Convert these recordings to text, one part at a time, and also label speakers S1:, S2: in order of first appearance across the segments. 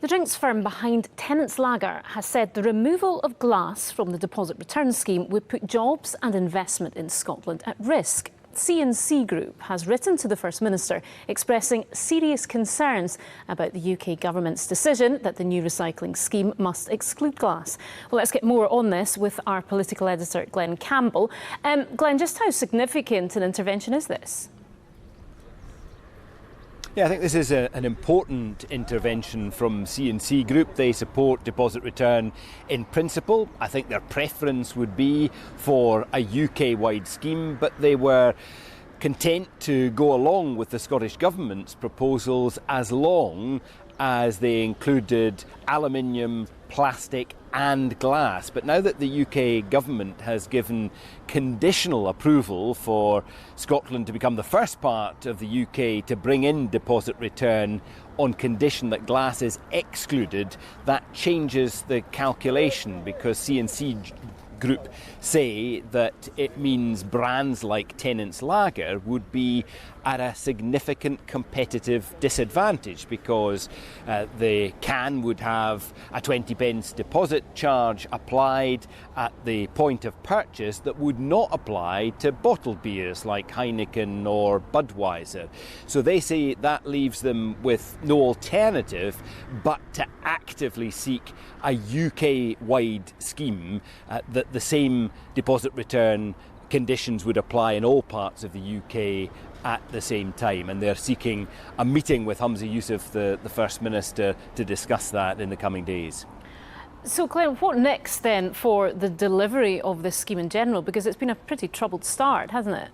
S1: The drinks firm behind Tennents Lager has said the removal of glass from the deposit return scheme would put jobs and investment in Scotland at risk. C&C Group has written to the First Minister expressing serious concerns about the UK government's decision that the new recycling scheme must exclude glass. Well, let's get more on this with our political editor, Campbell. Glenn, just how significant an intervention is this?
S2: Yeah, I think this is an important intervention from C&C Group. They support deposit return in principle. I think their preference would be for a UK-wide scheme, but they were content to go along with the Scottish Government's proposals as long as they included aluminium, plastic and glass. But now that the UK government has given conditional approval for Scotland to become the first part of the UK to bring in deposit return on condition that glass is excluded, that changes the calculation, because C&C Group say that it means brands like Tennents Lager would be at a significant competitive disadvantage, because the can would have a 20p deposit charge applied at the point of purchase that would not apply to bottled beers like Heineken or Budweiser. So they say that leaves them with no alternative but to actively seek a UK-wide scheme that the same deposit return conditions would apply in all parts of the UK at the same time, and they're seeking a meeting with Humza Yousaf, the First Minister, to discuss that in the coming days.
S1: So, Glenn, what next then for the delivery of this scheme in general? Because it's been a pretty troubled start, hasn't it?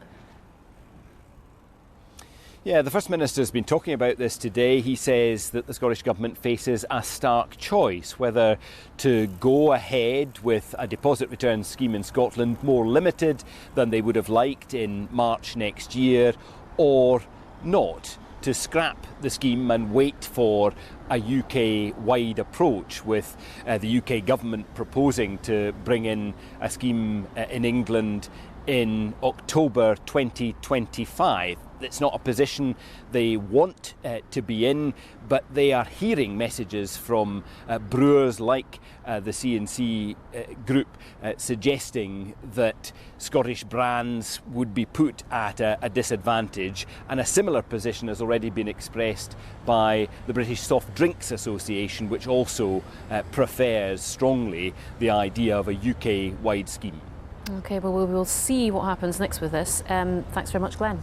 S2: Yeah, the First Minister's been talking about this today. He says that the Scottish Government faces a stark choice, whether to go ahead with a deposit return scheme in Scotland more limited than they would have liked in March next year, or not, to scrap the scheme and wait for a UK-wide approach, with the UK government proposing to bring in a scheme in England in October 2025. It's not a position they want to be in, but they are hearing messages from brewers like the C&C Group suggesting that Scottish brands would be put at a disadvantage, and a similar position has already been expressed by the British Soft Drinks Association, which also prefers strongly the idea of a UK-wide scheme.
S1: OK, well, we will see what happens next with this. Thanks very much, Glenn.